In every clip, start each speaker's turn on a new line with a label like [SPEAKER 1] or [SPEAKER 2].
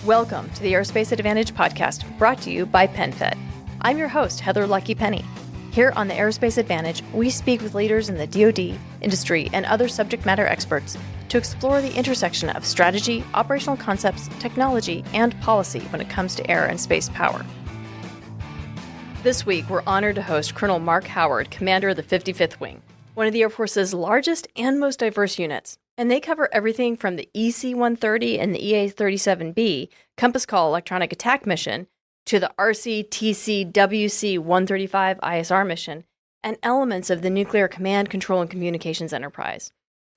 [SPEAKER 1] Welcome to the Aerospace Advantage podcast, brought to you by PenFed. I'm your host, Heather Lucky Penney. Here on the Aerospace Advantage, we speak with leaders in the DoD, industry, and other subject matter experts to explore the intersection of strategy, operational concepts, technology, and policy when it comes to air and space power. This week, we're honored to host Colonel Mark Howard, commander of the 55th Wing, one of the Air Force's largest and most diverse units. And they cover everything from the EC-130 and the EA-37B Compass Call electronic attack mission to the RCTC-WC-135 ISR mission and elements of the Nuclear Command, Control, and Communications Enterprise.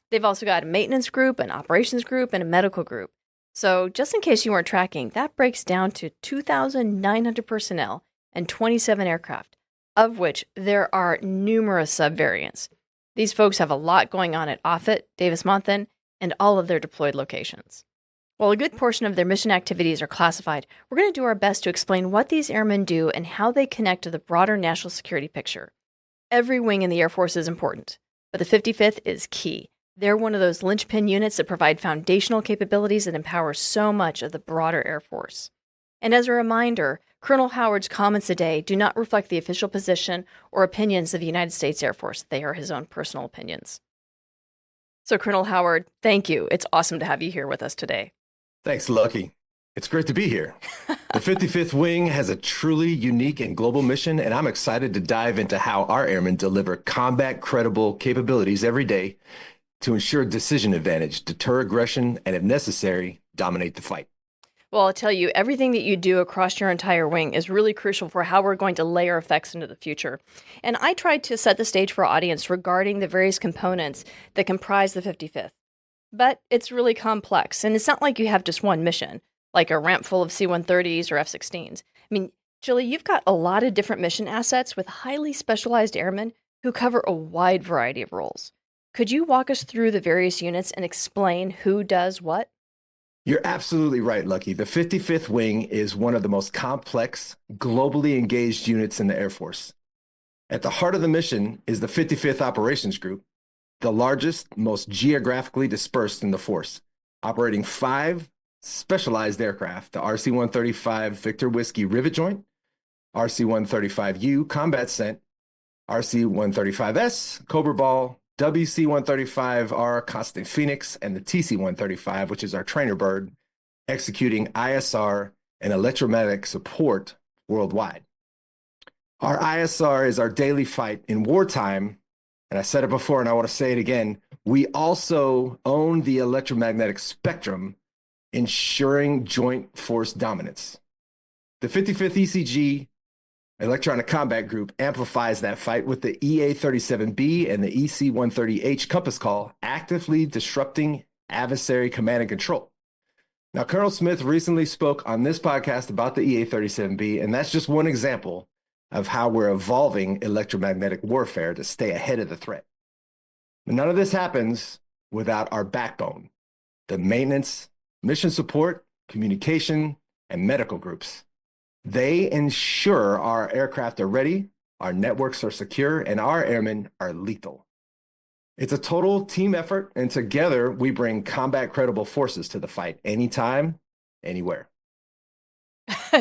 [SPEAKER 1] They've also got a maintenance group, an operations group, and a medical group. So just in case you weren't tracking, that breaks down to 2,900 personnel and 27 aircraft, of which there are numerous subvariants. These folks have a lot going on at Offutt, Davis-Monthan, and all of their deployed locations. While a good portion of their mission activities are classified, we're going to do our best to explain what these airmen do and how they connect to the broader national security picture. Every wing in the Air Force is important, but the 55th is key. They're one of those linchpin units that provide foundational capabilities that empower so much of the broader Air Force. And as a reminder, Colonel Howard's comments today do not reflect the official position or opinions of the United States Air Force. They are his own personal opinions. So, Colonel Howard, thank you. It's awesome to have you here with us today.
[SPEAKER 2] Thanks, Lucky. It's great to be here. The 55th Wing has a truly unique and global mission, and I'm excited to dive into how our airmen deliver combat-credible capabilities every day to ensure decision advantage, deter aggression, and if necessary, dominate the fight.
[SPEAKER 1] Well, I'll tell you, everything that you do across your entire wing is really crucial for how we're going to layer effects into the future. And I tried to set the stage for our audience regarding the various components that comprise the 55th. But it's really complex, and it's not like you have just one mission, like a ramp full of C-130s or F-16s. I mean, Julie, you've got a lot of different mission assets with highly specialized airmen who cover a wide variety of roles. Could you walk us through the various units and explain who does what?
[SPEAKER 2] You're absolutely right, Lucky. The 55th Wing is one of the most complex, globally engaged units in the Air Force. At the heart of the mission is the 55th Operations Group, the largest, most geographically dispersed in the force, operating 5 specialized aircraft: the RC-135 Victor Whiskey Rivet Joint, RC-135U Combat Scent, RC-135S Cobra Ball, WC-135R Constant Phoenix, and the TC-135, which is our trainer bird, executing ISR and electromagnetic support worldwide. Our ISR is our daily fight in wartime, and I said it before and I want to say it again, we also own the electromagnetic spectrum, ensuring joint force dominance. The 55th ECG Electronic Combat Group amplifies that fight with the EA-37B and the EC-130H Compass Call actively disrupting adversary command and control. Now, Colonel Smith recently spoke on this podcast about the EA-37B, and that's just one example of how we're evolving electromagnetic warfare to stay ahead of the threat. But none of this happens without our backbone, the maintenance, mission support, communication, and medical groups. They ensure our aircraft are ready, our networks are secure, and our airmen are lethal. It's a total team effort, and together we bring combat-credible forces to the fight anytime, anywhere.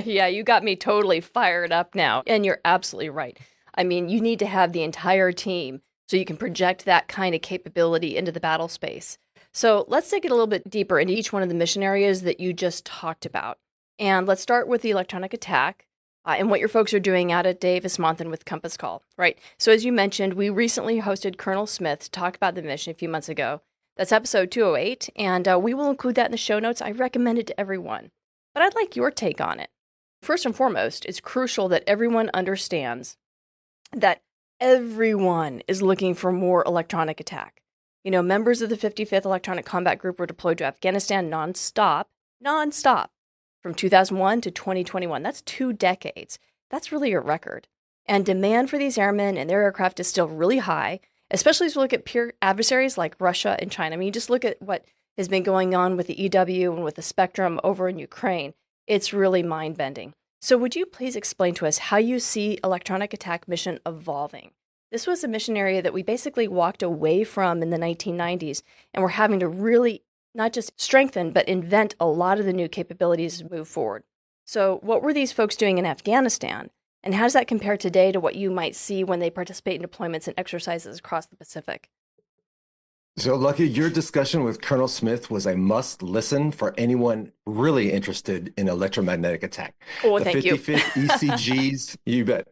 [SPEAKER 1] Yeah, you got me totally fired up now, and you're absolutely right. I mean, you need to have the entire team so you can project that kind of capability into the battle space. So let's dig it a little bit deeper into each one of the mission areas that you just talked about. And let's start with the electronic attack and what your folks are doing out at Davis-Monthan with Compass Call, right? So as you mentioned, we recently hosted Colonel Smith to talk about the mission a few months ago. That's episode 208, and we will include that in the show notes. I recommend it to everyone. But I'd like your take on it. First and foremost, it's crucial that everyone understands that everyone is looking for more electronic attack. You know, members of the 55th Electronic Combat Group were deployed to Afghanistan nonstop, from 2001 to 2021. That's 2 decades. That's really a record. And demand for these airmen and their aircraft is still really high, especially as we look at peer adversaries like Russia and China. I mean, you just look at what has been going on with the EW and with the Spectrum over in Ukraine. It's really mind-bending. So would you please explain to us how you see electronic attack mission evolving? This was a mission area that we basically walked away from in the 1990s, and we're having to really not just strengthen, but invent a lot of the new capabilities to move forward. So what were these folks doing in Afghanistan? And how does that compare today to what you might see when they participate in deployments and exercises across the Pacific?
[SPEAKER 2] So, Lucky, your discussion with Colonel Smith was a must listen for anyone really interested in electromagnetic attack.
[SPEAKER 1] Oh,
[SPEAKER 2] The
[SPEAKER 1] thank you.
[SPEAKER 2] 55th ECG's, you bet,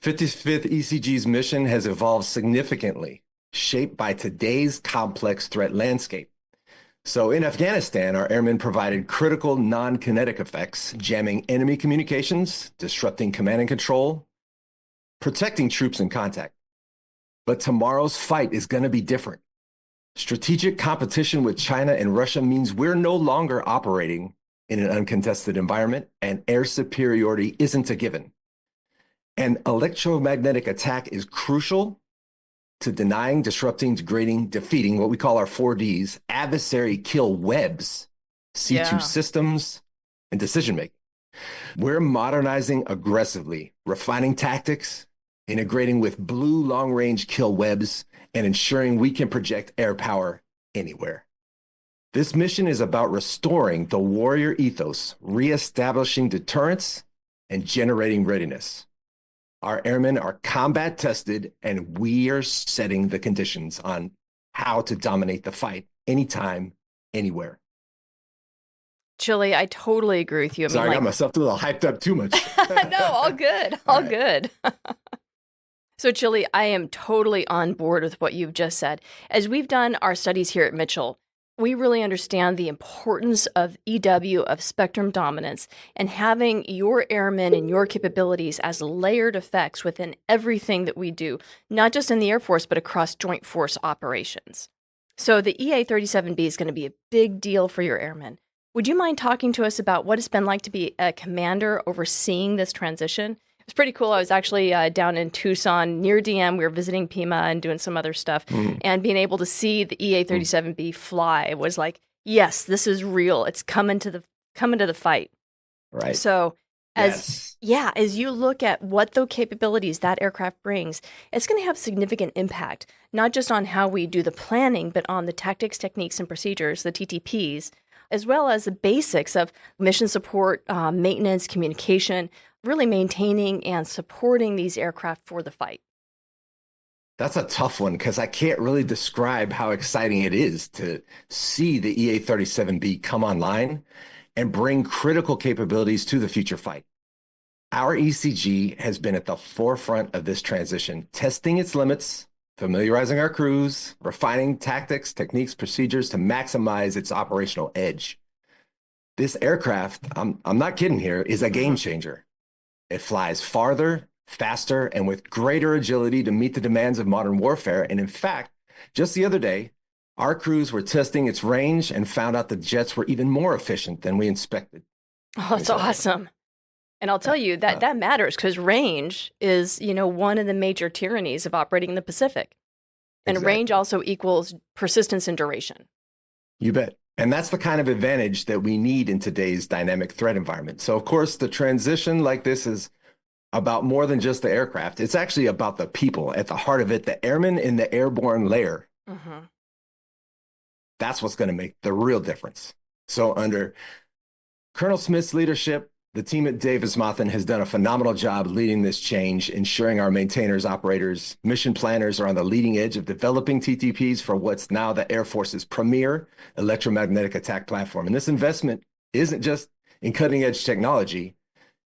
[SPEAKER 2] 55th ECG's mission has evolved significantly, shaped by today's complex threat landscape. So, in Afghanistan, our airmen provided critical non kinetic effects, jamming enemy communications, disrupting command and control, protecting troops in contact. But tomorrow's fight is going to be different. Strategic competition with China and Russia means we're no longer operating in an uncontested environment, and air superiority isn't a given. An electromagnetic attack is crucial to denying, disrupting, degrading, defeating what we call our 4Ds, adversary kill webs, C2 systems, and decision making. We're modernizing aggressively, refining tactics, integrating with blue long-range kill webs, and ensuring we can project air power anywhere. This mission is about restoring the warrior ethos, reestablishing deterrence, and generating readiness. Our airmen are combat tested, and we are setting the conditions on how to dominate the fight anytime, anywhere.
[SPEAKER 1] Chili, I totally agree with you. I
[SPEAKER 2] Sorry, I got myself a little hyped up too much.
[SPEAKER 1] No, all good. All good. So, Chili, I am totally on board with what you've just said. As we've done our studies here at Mitchell, we really understand the importance of EW, of spectrum dominance, and having your airmen and your capabilities as layered effects within everything that we do, not just in the Air Force, but across joint force operations. So the EA-37B is going to be a big deal for your airmen. Would you mind talking to us about what it's been like to be a commander overseeing this transition? It's pretty cool. I was actually down in Tucson near DM. We were visiting Pima and doing some other stuff. And being able to see the EA-37B fly was like, yes, this is real. It's coming to the fight.
[SPEAKER 2] Right.
[SPEAKER 1] So as you look at what the capabilities that aircraft brings, it's going to have significant impact, not just on how we do the planning, but on the tactics, techniques, and procedures, the TTPs, as well as the basics of mission support, maintenance, communication, really maintaining and supporting these aircraft for the fight.
[SPEAKER 2] That's a tough one because I can't really describe how exciting it is to see the EA-37B come online and bring critical capabilities to the future fight. Our ECG has been at the forefront of this transition, testing its limits, familiarizing our crews, refining tactics, techniques, procedures to maximize its operational edge. This aircraft, I'm not kidding here, is a game changer. It flies farther, faster, and with greater agility to meet the demands of modern warfare. And in fact, just the other day, our crews were testing its range and found out the jets were even more efficient than we expected.
[SPEAKER 1] Oh, that's awesome. And I'll tell you that matters because range is, one of the major tyrannies of operating in the Pacific. And range also equals persistence and duration.
[SPEAKER 2] You bet. And that's the kind of advantage that we need in today's dynamic threat environment. So, of course, the transition like this is about more than just the aircraft. It's actually about the people at the heart of it, the airmen in the airborne layer. That's what's going to make the real difference. So under Colonel Smith's leadership, the team at Davis-Monthan has done a phenomenal job leading this change, ensuring our maintainers, operators, mission planners are on the leading edge of developing TTPs for what's now the Air Force's premier electromagnetic attack platform. And this investment isn't just in cutting edge technology,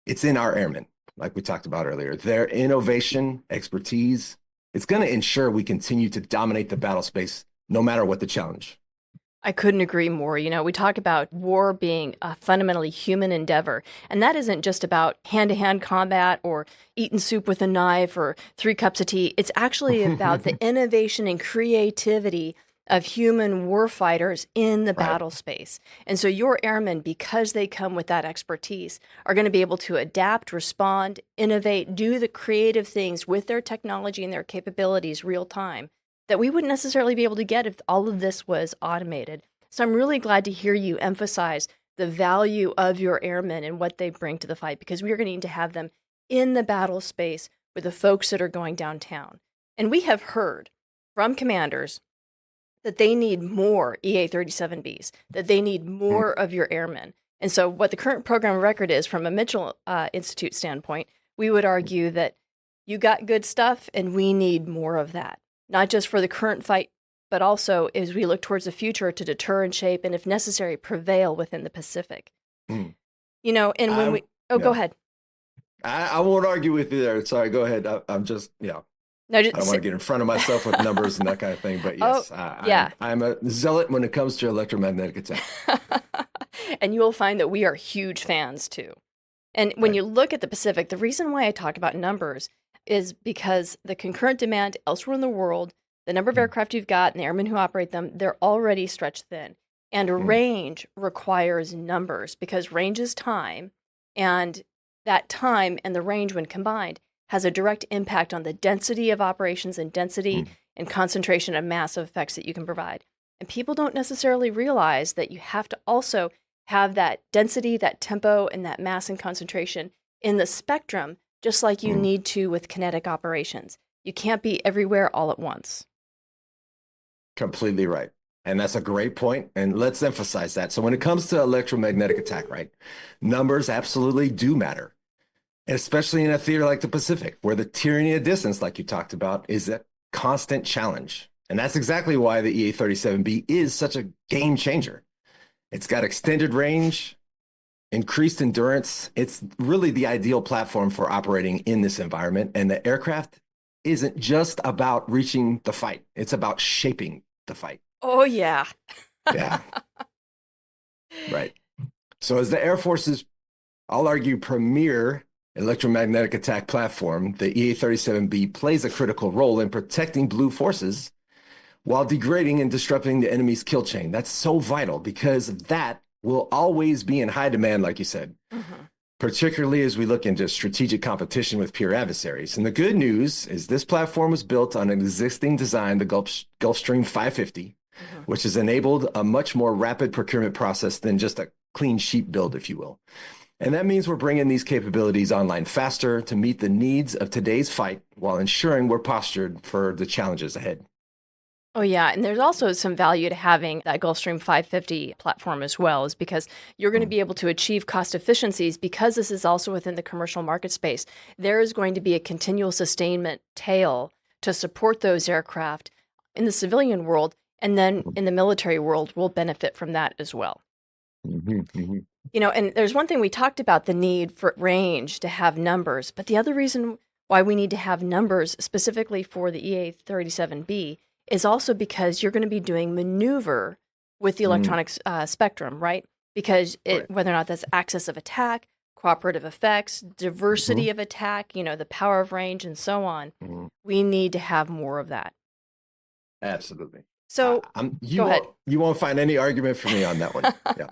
[SPEAKER 2] it's in our airmen, like we talked about earlier. Their innovation, expertise, it's going to ensure we continue to dominate the battle space no matter what the challenge.
[SPEAKER 1] I couldn't agree more. We talk about war being a fundamentally human endeavor, and that isn't just about hand-to-hand combat or eating soup with a knife or 3 cups of tea. It's actually about the innovation and creativity of human warfighters in the battle space. And so your airmen, because they come with that expertise, are going to be able to adapt, respond, innovate, do the creative things with their technology and their capabilities real time that we wouldn't necessarily be able to get if all of this was automated. So I'm really glad to hear you emphasize the value of your airmen and what they bring to the fight, because we are going to need to have them in the battle space with the folks that are going downtown. And we have heard from commanders that they need more EA-37Bs, that they need
[SPEAKER 2] Mm.
[SPEAKER 1] more of your airmen. And so what the current program of record is from a Mitchell Institute standpoint, we would argue that you got good stuff and we need more of that, not just for the current fight, but also as we look towards the future to deter and shape and, if necessary, prevail within the Pacific.
[SPEAKER 2] Mm.
[SPEAKER 1] And when go
[SPEAKER 2] Yeah.
[SPEAKER 1] ahead.
[SPEAKER 2] I won't argue with you there. Sorry, go ahead. I'm just,
[SPEAKER 1] No,
[SPEAKER 2] I don't want to get in front of myself with numbers and that kind of thing. But yes,
[SPEAKER 1] yeah.
[SPEAKER 2] I'm a zealot when it comes to electromagnetic attack.
[SPEAKER 1] And you will find that we are huge fans too. And when you look at the Pacific, the reason why I talk about numbers is because the concurrent demand elsewhere in the world, the number of aircraft you've got and the airmen who operate them, they're already stretched thin. And range requires numbers because range is time, and that time and the range, when combined, has a direct impact on the density of operations and density and concentration of massive effects that you can provide. And people don't necessarily realize that you have to also have that density, that tempo, and that mass and concentration in the spectrum, just like you need to with kinetic operations. You can't be everywhere all at once.
[SPEAKER 2] Completely right. And that's a great point. And let's emphasize that. So when it comes to electromagnetic attack, right, numbers absolutely do matter, especially in a theater like the Pacific, where the tyranny of distance, like you talked about, is a constant challenge. And that's exactly why the EA-37B is such a game changer. It's got extended range, increased endurance. It's really the ideal platform for operating in this environment. And the aircraft isn't just about reaching the fight. It's about shaping the fight.
[SPEAKER 1] Oh, yeah.
[SPEAKER 2] Yeah. Right. So as the Air Force's, I'll argue, premier electromagnetic attack platform, the EA-37B plays a critical role in protecting blue forces while degrading and disrupting the enemy's kill chain. That's so vital because that will always be in high demand, like you said, particularly as we look into strategic competition with peer adversaries. And the good news is this platform was built on an existing design, the Gulfstream 550, which has enabled a much more rapid procurement process than just a clean sheet build, if you will. And that means we're bringing these capabilities online faster to meet the needs of today's fight while ensuring we're postured for the challenges ahead.
[SPEAKER 1] Oh, yeah. And there's also some value to having that Gulfstream 550 platform as well, is because you're going to be able to achieve cost efficiencies because this is also within the commercial market space. There is going to be a continual sustainment tail to support those aircraft in the civilian world, and then in the military world, we'll benefit from that as well. And there's one thing we talked about, the need for range to have numbers, but the other reason why we need to have numbers specifically for the EA-37B is also because you're going to be doing maneuver with the electronic spectrum, right? Because whether or not that's axis of attack, cooperative effects, diversity of attack, the power of range, and so on, we need to have more of that.
[SPEAKER 2] Absolutely.
[SPEAKER 1] So
[SPEAKER 2] go ahead. You won't find any argument for me on that one. Yeah.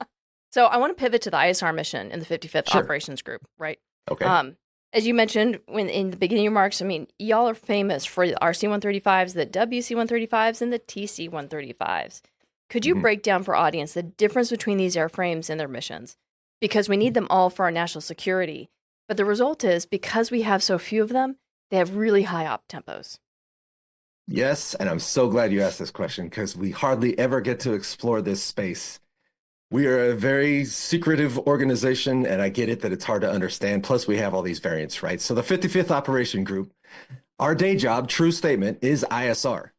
[SPEAKER 1] So I want to pivot to the ISR mission in the 55th Operations Group, right?
[SPEAKER 2] Okay.
[SPEAKER 1] As you mentioned in the beginning of your remarks, I mean, y'all are famous for the RC-135s, the WC-135s, and the TC-135s. Could you break down for audience the difference between these airframes and their missions? Because we need them all for our national security. But the result is, because we have so few of them, they have really high op tempos.
[SPEAKER 2] Yes, and I'm so glad you asked this question because we hardly ever get to explore this space. We are a very secretive organization, and I get it that it's hard to understand. Plus, we have all these variants, right? So the 55th Operation Group, our day job, true statement, is ISR.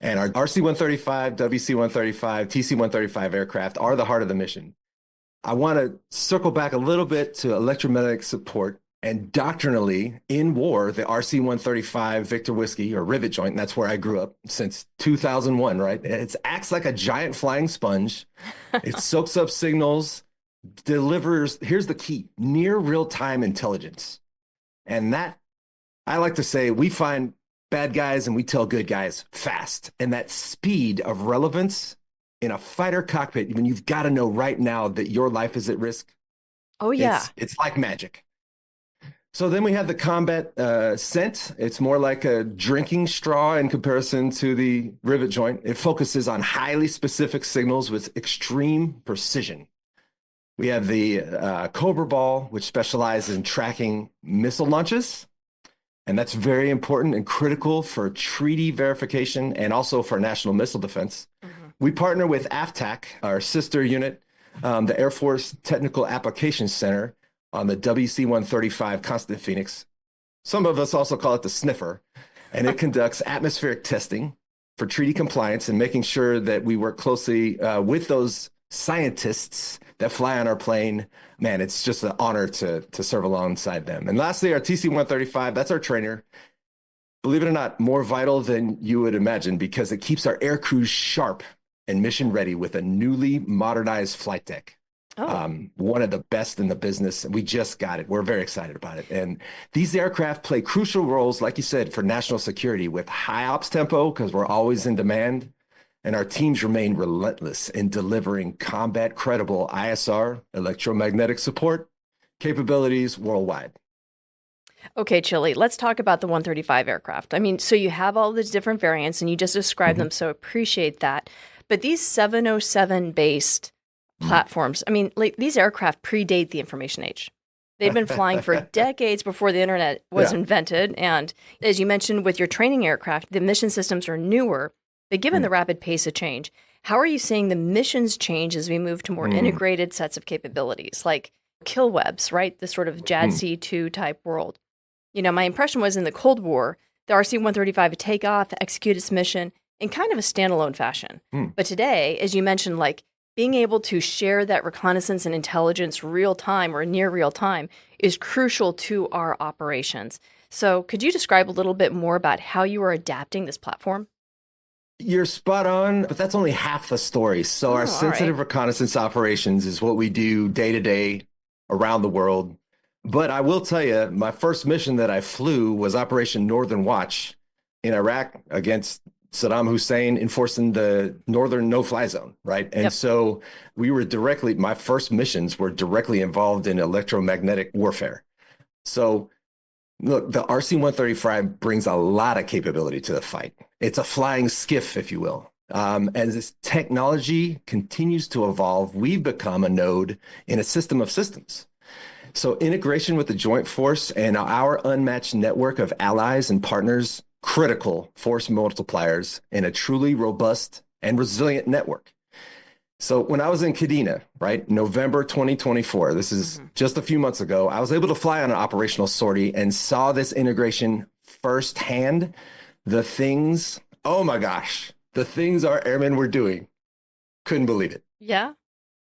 [SPEAKER 2] And our RC-135, WC-135, TC-135 aircraft are the heart of the mission. I want to circle back a little bit to electromagnetic support. And doctrinally, in war, the RC-135 Victor Whiskey, or rivet joint, and that's where I grew up since 2001, right? It acts like a giant flying sponge. It soaks up signals, delivers, here's the key, near real-time intelligence. And that, I like to say, we find bad guys and we tell good guys fast. And that speed of relevance in a fighter cockpit, when you've got to know right now that your life is at risk.
[SPEAKER 1] Oh, yeah.
[SPEAKER 2] It's like magic. So then we have the combat scent. It's more like a drinking straw in comparison to the rivet joint. It focuses on highly specific signals with extreme precision. We have the Cobra Ball, which specializes in tracking missile launches. And that's very important and critical for treaty verification and also for national missile defense. We partner with AFTAC, our sister unit, the Air Force Technical Applications Center on the WC-135 Constant Phoenix. Some of us also call it the sniffer, and it conducts atmospheric testing for treaty compliance and making sure that we work closely with those scientists that fly on our plane. Man, it's just an honor to serve alongside them. And lastly, our TC-135, that's our trainer. Believe it or not, more vital than you would imagine because it keeps our air crews sharp and mission ready with a newly modernized flight deck. One of the best in the business. We just got it. We're very excited about it. And these aircraft play crucial roles, like you said, for national security with high ops tempo because we're always in demand. And our teams remain relentless in delivering combat credible ISR, electromagnetic support capabilities worldwide.
[SPEAKER 1] Okay, Chili, let's talk about the 135 aircraft. I mean, so you have all these different variants and you just described them, so appreciate that. But these 707 based platforms, I mean, like these aircraft predate the information age. They've been flying for decades before the internet was invented. And as you mentioned with your training aircraft, the mission systems are newer. But given the rapid pace of change, how are you seeing the missions change as we move to more integrated sets of capabilities, like kill webs, right? The sort of JADC2 type world. You know, my impression was in the Cold War, the RC-135 would take off, execute its mission in kind of a standalone fashion. But today, as you mentioned, like being able to share that reconnaissance and intelligence real time or near real time is crucial to our operations. So could you describe a little bit more about how you are adapting this platform?
[SPEAKER 2] You're spot on, but that's only half the story. So our sensitive reconnaissance operations is what we do day to day around the world. But I will tell you, my first mission that I flew was Operation Northern Watch in Iraq against Saddam Hussein, enforcing the Northern No-Fly Zone, right? And so we were my first missions were directly involved in electromagnetic warfare. So look, the RC-135 brings a lot of capability to the fight. It's a flying skiff, if you will. As this technology continues to evolve, we've become a node in a system of systems. So integration with the Joint Force and our unmatched network of allies and partners, critical force multipliers in a truly robust and resilient network. So when I was in Kadena, right, November 2024, this is just a few months ago, I was able to fly on an operational sortie and saw this integration firsthand. The things, oh my gosh, the things our airmen were doing. Couldn't believe it.
[SPEAKER 1] Yeah.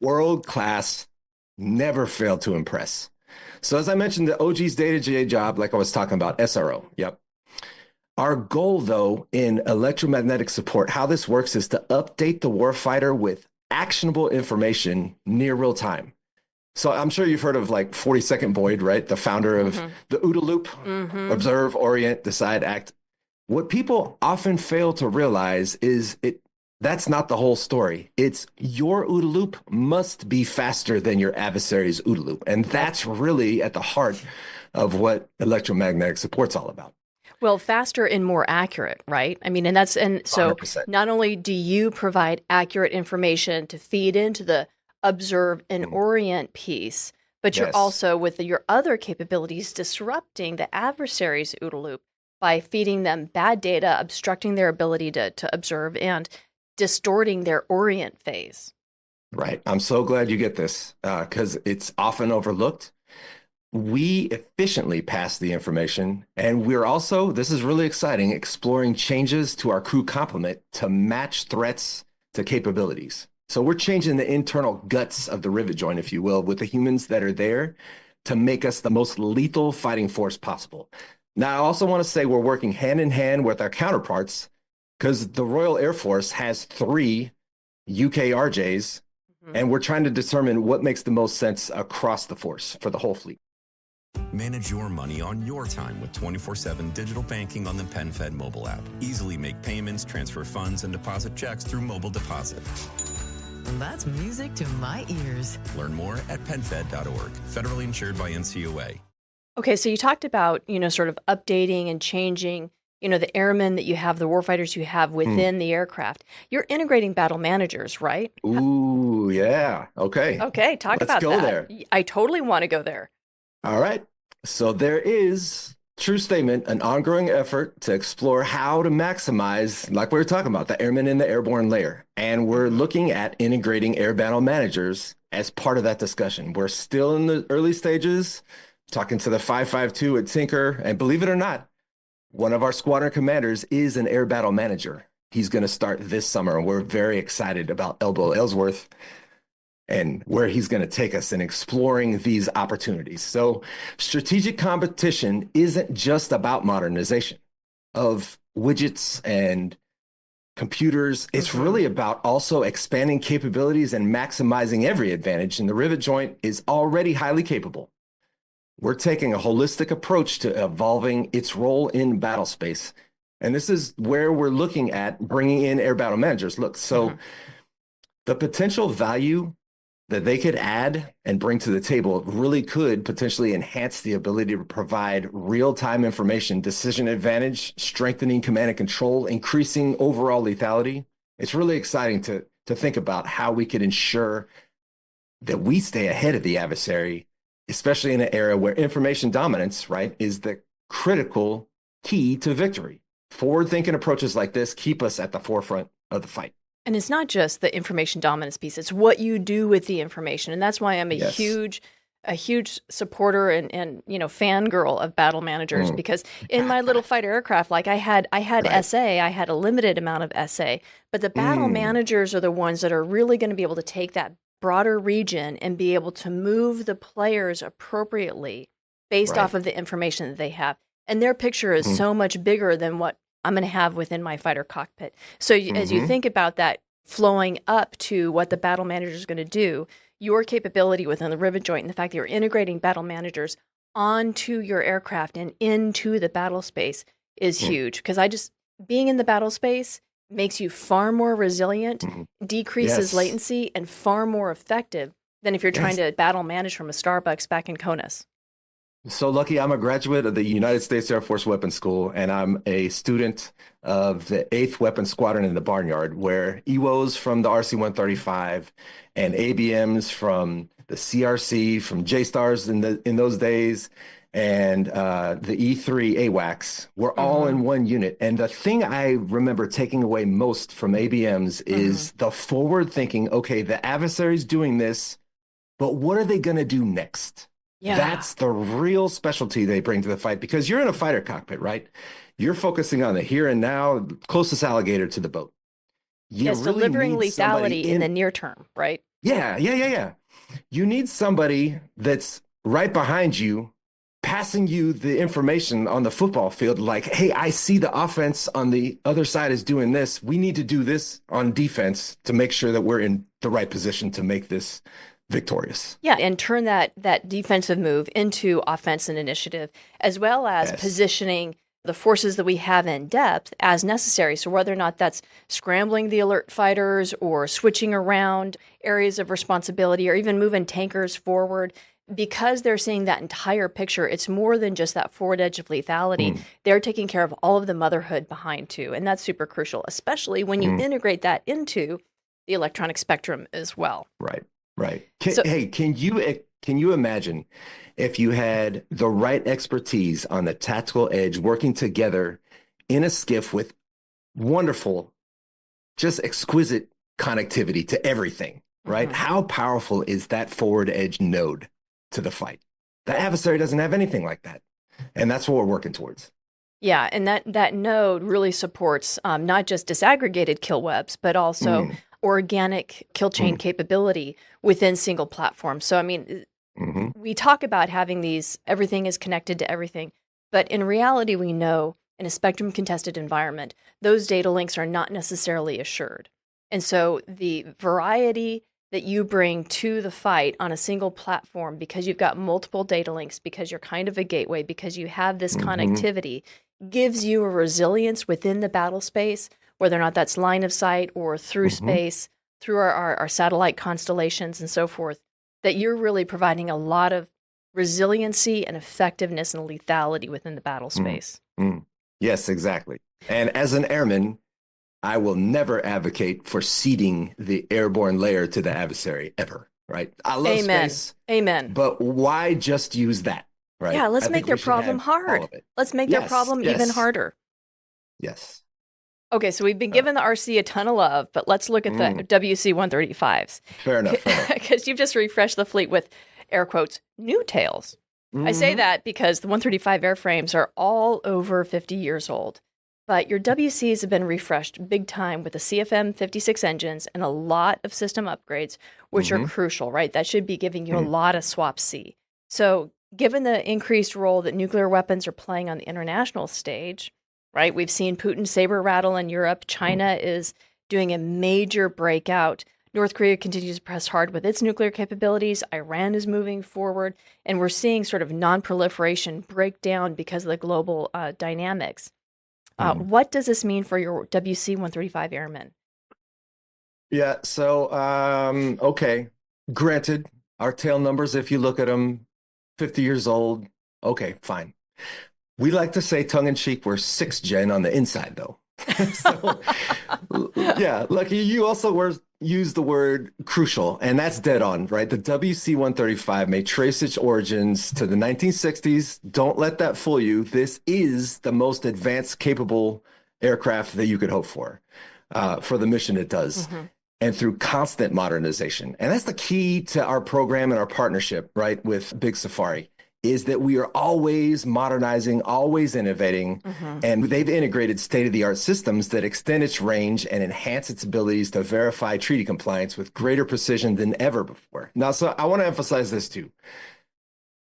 [SPEAKER 2] World class, never failed to impress. So as I mentioned, the OG's day-to-day job, like I was talking about, SRO. Yep. Our goal, though, in electromagnetic support, how this works is to update the warfighter with actionable information near real time. So I'm sure you've heard of like 42nd Boyd, right? The founder of the OODA loop, observe, orient, decide, act. What people often fail to realize is that's not the whole story. It's your OODA loop must be faster than your adversary's OODA loop. And that's really at the heart of what electromagnetic support's all about.
[SPEAKER 1] Well, faster and more accurate, right? I mean, and so
[SPEAKER 2] 100%.
[SPEAKER 1] Not only do you provide accurate information to feed into the observe and orient piece, but you're also with your other capabilities disrupting the adversary's OODA loop by feeding them bad data, obstructing their ability to observe and distorting their orient phase.
[SPEAKER 2] Right. I'm so glad you get this because it's often overlooked. We efficiently pass the information, and we're also, this is really exciting, exploring changes to our crew complement to match threats to capabilities. So we're changing the internal guts of the rivet joint, if you will, with the humans that are there to make us the most lethal fighting force possible. Now, I also want to say we're working hand in hand with our counterparts because the Royal Air Force has 3 UK RJs, and we're trying to determine what makes the most sense across the force for the whole fleet.
[SPEAKER 3] Manage your money on your time with 24/7 digital banking on the PenFed mobile app. Easily make payments, transfer funds, and deposit checks through mobile deposit.
[SPEAKER 4] That's music to my ears.
[SPEAKER 3] Learn more at penfed.org. Federally insured by NCOA.
[SPEAKER 1] Okay, so you talked about, sort of updating and changing, the airmen that you have, the warfighters you have within the aircraft. You're integrating battle managers, right?
[SPEAKER 2] Ooh, yeah. Okay.
[SPEAKER 1] Okay, talk
[SPEAKER 2] Let's
[SPEAKER 1] about
[SPEAKER 2] go
[SPEAKER 1] that.
[SPEAKER 2] there.
[SPEAKER 1] I totally want to go there.
[SPEAKER 2] All right. So there is True statement, an ongoing effort to explore how to maximize, like we were talking about, the airmen in the airborne layer. And we're looking at integrating air battle managers as part of that discussion. We're still in the early stages, talking to the 552 at Tinker. And believe it or not, one of our squadron commanders is an air battle manager. He's going to start this summer, and we're very excited about Elbow Ellsworth and where he's going to take us in exploring these opportunities. So strategic competition isn't just about modernization of widgets and computers. It's really about also expanding capabilities and maximizing every advantage. And the rivet joint is already highly capable. We're taking a holistic approach to evolving its role in battle space. And this is where we're looking at bringing in air battle managers. Look, so the potential value that they could add and bring to the table really could potentially enhance the ability to provide real-time information, decision advantage, strengthening command and control, increasing overall lethality. It's really exciting to think about how we could ensure that we stay ahead of the adversary, especially in an era where information dominance, right, is the critical key to victory. Forward-thinking approaches like this keep us at the forefront of the fight.
[SPEAKER 1] And it's not just the information dominance piece, it's what you do with the information. And that's why I'm a huge supporter and fangirl of battle managers, because in my little fighter aircraft, like I had SA, I had a limited amount of SA, but the battle managers are the ones that are really going to be able to take that broader region and be able to move the players appropriately based off of the information that they have. And their picture is so much bigger than what I'm going to have within my fighter cockpit. So as you think about that flowing up to what the battle manager is going to do, your capability within the rivet joint and the fact that you're integrating battle managers onto your aircraft and into the battle space is huge. Because being in the battle space makes you far more resilient, decreases latency, and far more effective than if you're trying to battle manage from a Starbucks back in Conus.
[SPEAKER 2] So lucky, I'm a graduate of the United States Air Force Weapons School, and I'm a student of the 8th Weapons Squadron in the Barnyard, where EWOs from the RC-135 and ABMs from the CRC, from JSTARS in those days, and the E3 AWACS were all in one unit. And the thing I remember taking away most from ABMs is the forward thinking, okay, the adversary's doing this, but what are they going to do next? Yeah. That's the real specialty they bring to the fight, because you're in a fighter cockpit, right? You're focusing on the here and now, closest alligator to the boat.
[SPEAKER 1] Yes, really delivering lethality in the near term, right?
[SPEAKER 2] Yeah. You need somebody that's right behind you, passing you the information on the football field, like, hey, I see the offense on the other side is doing this. We need to do this on defense to make sure that we're in the right position to make this victorious.
[SPEAKER 1] Yeah, and turn that defensive move into offense and initiative, as well as positioning the forces that we have in depth as necessary. So whether or not that's scrambling the alert fighters or switching around areas of responsibility or even moving tankers forward, because they're seeing that entire picture, it's more than just that forward edge of lethality. They're taking care of all of the motherhood behind too. And that's super crucial, especially when you integrate that into the electronic spectrum as well.
[SPEAKER 2] Right. Can you imagine if you had the right expertise on the tactical edge working together in a skiff with wonderful, just exquisite connectivity to everything, right? How powerful is that forward edge node to the fight? The adversary doesn't have anything like that. And that's what we're working towards.
[SPEAKER 1] Yeah, and that node really supports not just disaggregated kill webs, but also organic kill chain capability within single platforms. So, I mean, we talk about having everything is connected to everything, but in reality, we know in a spectrum contested environment, those data links are not necessarily assured. And so the variety that you bring to the fight on a single platform, because you've got multiple data links, because you're kind of a gateway, because you have this connectivity, gives you a resilience within the battle space, whether or not that's line of sight or through space, through our satellite constellations and so forth, that you're really providing a lot of resiliency and effectiveness and lethality within the battle space.
[SPEAKER 2] Yes, exactly. And as an airman, I will never advocate for ceding the airborne layer to the adversary ever, right? I love space.
[SPEAKER 1] Amen.
[SPEAKER 2] But why just use that? right?
[SPEAKER 1] Yeah, let's
[SPEAKER 2] I
[SPEAKER 1] make
[SPEAKER 2] think
[SPEAKER 1] their
[SPEAKER 2] we should
[SPEAKER 1] problem
[SPEAKER 2] have all
[SPEAKER 1] hard.
[SPEAKER 2] of it.
[SPEAKER 1] Let's make their
[SPEAKER 2] Yes,
[SPEAKER 1] problem even
[SPEAKER 2] yes,
[SPEAKER 1] harder.
[SPEAKER 2] yes.
[SPEAKER 1] Okay, so we've been
[SPEAKER 2] Uh,
[SPEAKER 1] giving the RC a ton of love, but let's look at the
[SPEAKER 2] mm,
[SPEAKER 1] WC 135s.
[SPEAKER 2] fair enough, fair enough.
[SPEAKER 1] Because you've just refreshed the fleet with, air quotes, new tails. I say
[SPEAKER 2] Mhm.
[SPEAKER 1] that because the 135 airframes are all over 50 years old. But your WCs have been refreshed big time with the CFM 56 engines and a lot of system upgrades, which are
[SPEAKER 2] Mhm.
[SPEAKER 1] crucial, right? That should be giving you a
[SPEAKER 2] Mhm.
[SPEAKER 1] lot of swap C. So, given the increased role that nuclear weapons are playing on the international stage, right? We've seen Putin's saber rattle in Europe. China is doing a major breakout. North Korea continues to press hard with its nuclear capabilities. Iran is moving forward. And we're seeing sort of non-proliferation break down because of the global dynamics.
[SPEAKER 2] Mhm.
[SPEAKER 1] What does this mean for your WC-135 Airmen?
[SPEAKER 2] Yeah, so okay. Granted, our tail numbers, if you look at them, 50 years old, okay, fine. We like to say tongue in cheek, we're 6th gen on the inside though. So yeah, Lucky, you also used the word crucial, and that's dead on, right? The WC-135 may trace its origins to the 1960s. Don't let that fool you. This is the most advanced, capable aircraft that you could hope for the mission it does.
[SPEAKER 1] Mhm.
[SPEAKER 2] And through constant modernization. And that's the key to our program and our partnership, right, with Big Safari, is that we are always modernizing, always innovating,
[SPEAKER 1] Mhm.
[SPEAKER 2] and they've integrated state-of-the-art systems that extend its range and enhance its abilities to verify treaty compliance with greater precision than ever before. Now, so I want to emphasize this too.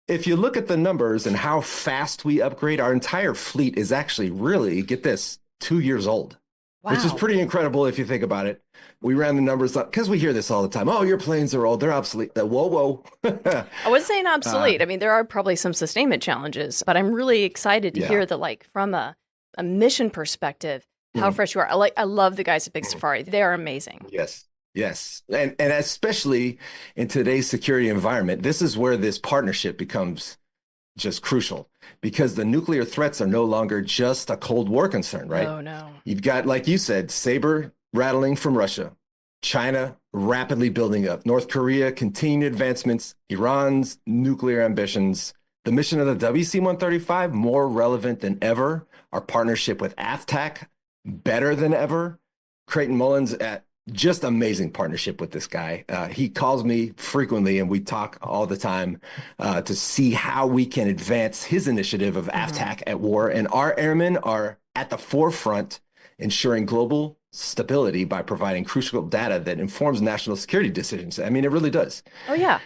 [SPEAKER 2] If you look at the numbers and how fast we upgrade, our entire fleet is actually really, get this, 2 years old, which is
[SPEAKER 1] Wow.
[SPEAKER 2] pretty incredible if you think about it. We ran the numbers up because we hear this all the time. Oh, your planes are old. They're obsolete. Whoa, whoa.
[SPEAKER 1] I wasn't saying
[SPEAKER 2] uh,
[SPEAKER 1] obsolete. I mean, there are probably some sustainment challenges, but I'm really excited to
[SPEAKER 2] yeah.
[SPEAKER 1] hear that, like, from a mission perspective, how
[SPEAKER 2] Mm.
[SPEAKER 1] fresh you are. I love the guys at Big Safari. They are amazing.
[SPEAKER 2] Yes. Yes. And especially in today's security environment, this is where this partnership becomes just crucial because the nuclear threats are no longer just a Cold War concern, right?
[SPEAKER 1] Oh, no.
[SPEAKER 2] You've got, like you said, saber rattling from Russia, China rapidly building up, North Korea continuing advancements, Iran's nuclear ambitions, the mission of the WC-135 more relevant than ever, our partnership with AFTAC better than ever, Creighton Mullins at just amazing partnership with this guy. He calls me frequently and we talk all the time to see how we can advance his initiative of AFTAC at war. And our airmen are at the forefront ensuring global stability by providing crucial data that informs national security decisions. I mean, it really does.
[SPEAKER 1] Oh, yeah.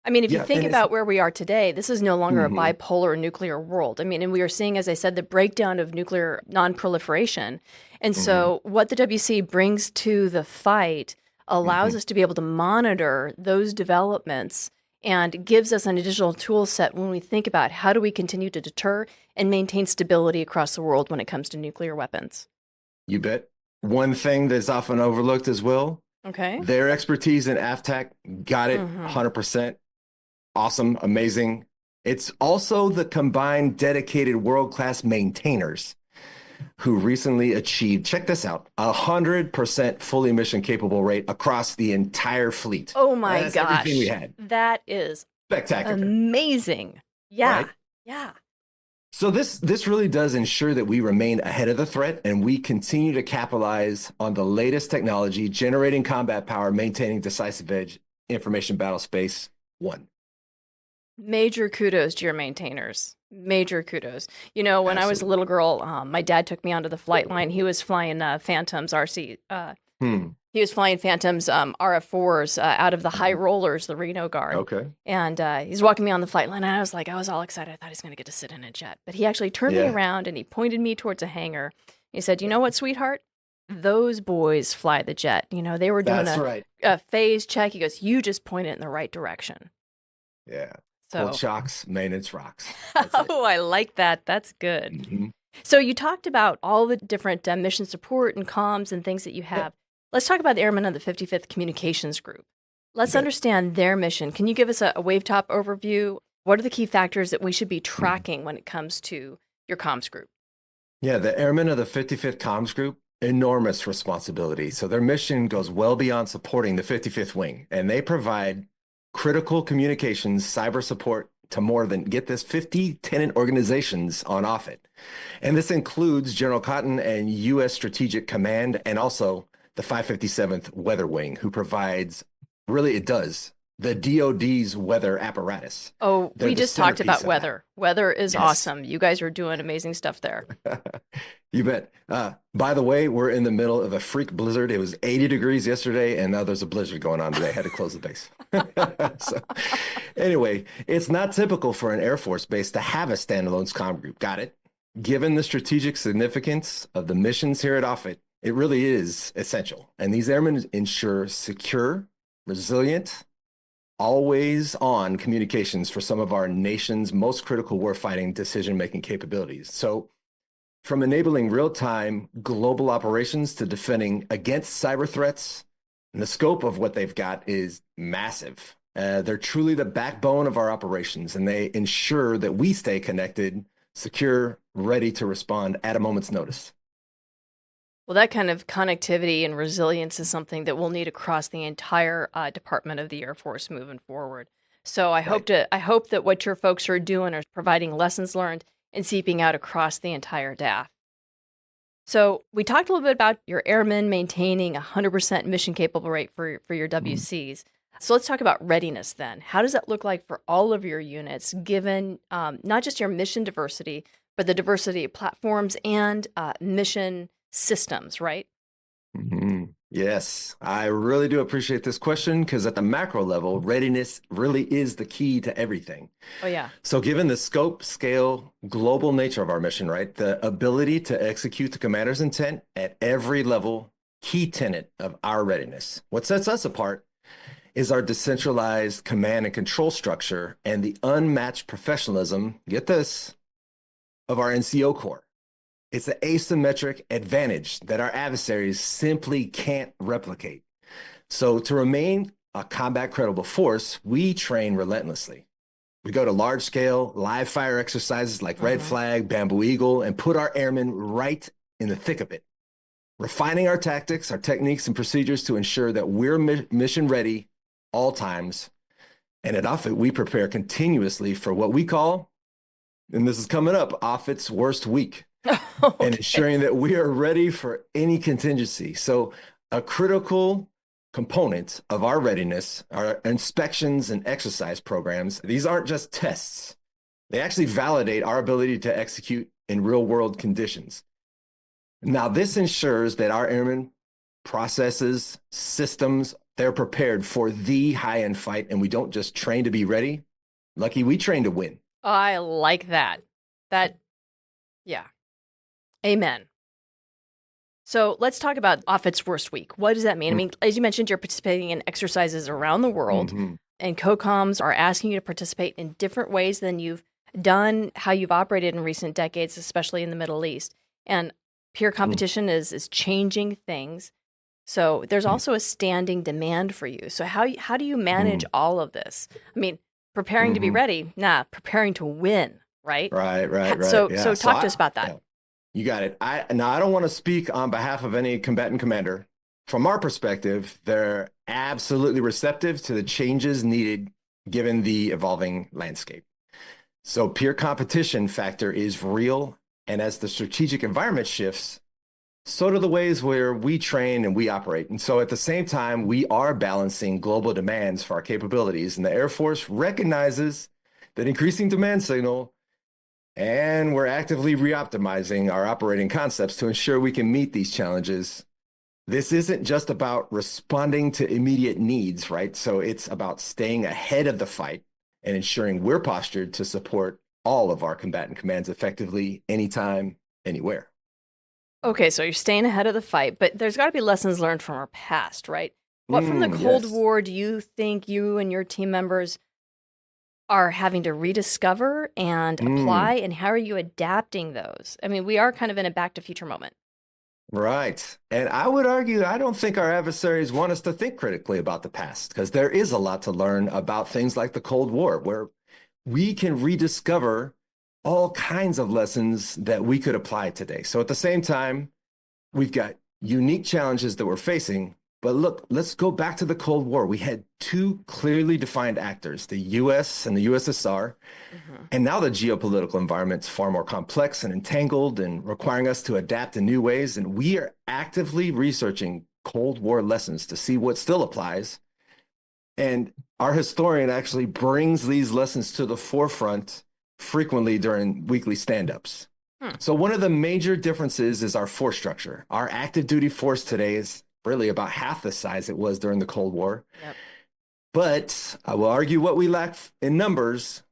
[SPEAKER 1] I mean, if you
[SPEAKER 2] Yeah,
[SPEAKER 1] think
[SPEAKER 2] and
[SPEAKER 1] about where we are today, this is no longer a
[SPEAKER 2] Mhm.
[SPEAKER 1] bipolar nuclear world. I mean, and we are seeing, as I said, the breakdown of nuclear non-proliferation. And so what the WC brings to the fight allows
[SPEAKER 2] Mhm.
[SPEAKER 1] us to be able to monitor those developments and gives us an additional tool set when we think about how do we continue to deter and maintain stability across the world when it comes to nuclear weapons.
[SPEAKER 2] You bet. One thing that's often overlooked as well,
[SPEAKER 1] Okay.
[SPEAKER 2] their expertise in AFTAC, got it
[SPEAKER 1] Mhm.
[SPEAKER 2] 100%. Awesome, amazing. It's also the combined dedicated world-class maintainers who recently achieved, check this out, 100% fully mission capable rate across the entire fleet.
[SPEAKER 1] Oh my
[SPEAKER 2] That's everything we
[SPEAKER 1] gosh.
[SPEAKER 2] had.
[SPEAKER 1] That is
[SPEAKER 2] Spectacular,
[SPEAKER 1] amazing. Yeah.
[SPEAKER 2] right?
[SPEAKER 1] Yeah.
[SPEAKER 2] So this really does ensure that we remain ahead of the threat and we continue to capitalize on the latest technology, generating combat power, maintaining decisive edge, information battle space. One.
[SPEAKER 1] Major kudos to your maintainers. Major kudos. You know, when I was a
[SPEAKER 2] Absolutely.
[SPEAKER 1] little girl, my dad took me onto the flight line. He was flying Phantoms RC.
[SPEAKER 2] Hmm.
[SPEAKER 1] He was flying Phantoms RF4s out of the high rollers, the Reno Guard.
[SPEAKER 2] Okay.
[SPEAKER 1] And he's walking me on the flight line. And I was all excited. I thought he's going to get to sit in a jet. But he actually turned me
[SPEAKER 2] Yeah.
[SPEAKER 1] around and he pointed me towards a hangar. He said, "You know what, sweetheart? Those boys fly the jet. You know, they were doing
[SPEAKER 2] That's right.
[SPEAKER 1] a phase check." He goes, "You just point it in the right direction."
[SPEAKER 2] Yeah.
[SPEAKER 1] So,
[SPEAKER 2] Cold shocks, maintenance rocks. That's it.
[SPEAKER 1] oh, I like that. That's good.
[SPEAKER 2] Mhm.
[SPEAKER 1] So you talked about all the different mission support and comms and things that you have. Let's talk about the Airmen of the 55th Communications Group. Let's
[SPEAKER 2] Bet.
[SPEAKER 1] understand their mission. Can you give us a wavetop overview? What are the key factors that we should be tracking when it comes to your comms group?
[SPEAKER 2] Yeah, the Airmen of the 55th Comms Group, enormous responsibility. So their mission goes well beyond supporting the 55th Wing, and they provide critical communications, cyber support, to more than, get this, 50 tenant organizations on Offutt. And this includes General Cotton and U.S. Strategic Command, and also the 557th Weather Wing, who provides, really it does, the DoD's weather apparatus.
[SPEAKER 1] Oh,
[SPEAKER 2] They're
[SPEAKER 1] we
[SPEAKER 2] the
[SPEAKER 1] just talked
[SPEAKER 2] centerpiece
[SPEAKER 1] about
[SPEAKER 2] of
[SPEAKER 1] weather. Weather is
[SPEAKER 2] Yes.
[SPEAKER 1] awesome. You guys are doing amazing stuff there.
[SPEAKER 2] You bet. By the way, we're in the middle of a freak blizzard. It was 80 degrees yesterday, and now there's a blizzard going on today. I had to close the base. So, anyway, it's not typical for an Air Force base to have a standalone comm group. Got it? Given the strategic significance of the missions here at Offutt, it really is essential. And these airmen ensure secure, resilient, always on communications for some of our nation's most critical warfighting decision-making capabilities. So from enabling real-time global operations to defending against cyber threats, and the scope of what they've got is massive. They're truly the backbone of our operations, and they ensure that we stay connected, secure, ready to respond at a moment's notice.
[SPEAKER 1] Well, that kind of connectivity and resilience is something that we'll need across the entire Department of the Air Force moving forward. So I hope that what your folks are doing are providing lessons learned and seeping out across the entire DAF. So we talked a little bit about your airmen maintaining 100% mission capable rate for your WCs. So let's talk about readiness then. How does that look like for all of your units, given not just your mission diversity, but the diversity of platforms and mission systems, right?
[SPEAKER 2] Mm-hmm. Yes, I really do appreciate this question, because at the macro level, readiness really is the key to everything.
[SPEAKER 1] Oh, yeah.
[SPEAKER 2] So given the scope, scale, global nature of our mission, right, the ability to execute the commander's intent at every level, key tenet of our readiness. What sets us apart is our decentralized command and control structure and the unmatched professionalism, get this, of our NCO Corps. It's an asymmetric advantage that our adversaries simply can't replicate. So to remain a combat credible force, we train relentlessly. We go to large scale live fire exercises like Red Flag, Bamboo Eagle, and put our airmen right in the thick of it, refining our tactics, our techniques, and procedures to ensure that we're mission ready all times. And at Offutt, we prepare continuously for what we call, and this is coming up, Offutt's worst week.
[SPEAKER 1] Okay.
[SPEAKER 2] And ensuring that we are ready for any contingency. So a critical component of our readiness are inspections and exercise programs. These aren't just tests. They actually validate our ability to execute in real world conditions. Now, this ensures that our airmen processes, systems, they're prepared for the high-end fight, and we don't just train to be ready. Lucky we train to win.
[SPEAKER 1] I like that. Yeah. Amen. So let's talk about Offutt's worst week. What does that mean? I mean, as you mentioned, you're participating in exercises around the world, and COCOMs are asking you to participate in different ways than you've done, how you've operated in recent decades, especially in the Middle East. And peer competition is changing things. So there's also a standing demand for you. So how do you manage all of this? I mean, preparing to be ready, preparing to win, right?
[SPEAKER 2] Right.
[SPEAKER 1] So
[SPEAKER 2] Yeah.
[SPEAKER 1] so talk to us about that.
[SPEAKER 2] Yeah. You got it. I don't want to speak on behalf of any combatant commander. From our perspective, they're absolutely receptive to the changes needed given the evolving landscape. So peer competition factor is real. And as the strategic environment shifts, so do the ways where we train and we operate. And so at the same time, we are balancing global demands for our capabilities. And the Air Force recognizes that increasing demand signal, and we're actively re-optimizing our operating concepts to ensure we can meet these challenges. This isn't just about responding to immediate needs, right? So it's about staying ahead of the fight and ensuring we're postured to support all of our combatant commands effectively, anytime, anywhere.
[SPEAKER 1] Okay, so you're staying ahead of the fight, but there's got to be lessons learned from our past, right? What from the Cold
[SPEAKER 2] Yes.
[SPEAKER 1] War do you think you and your team members are having to rediscover and apply, and how are you adapting those? I mean, we are kind of in a back to future moment.
[SPEAKER 2] Right. And I would argue, I don't think our adversaries want us to think critically about the past, because there is a lot to learn about things like the Cold War, where we can rediscover all kinds of lessons that we could apply today. So at the same time, we've got unique challenges that we're facing, But look, let's go back to the Cold War. We had two clearly defined actors, the US and the USSR.
[SPEAKER 1] Hmm.
[SPEAKER 2] And now the geopolitical environment's far more complex and entangled and requiring us to adapt in new ways. And we are actively researching Cold War lessons to see what still applies. And our historian actually brings these lessons to the forefront frequently during weekly stand-ups. So one of the major differences is our force structure. Our active duty force today is really about half the size it was during the Cold War.
[SPEAKER 1] Yep.
[SPEAKER 2] But I will argue what we lack in numbers,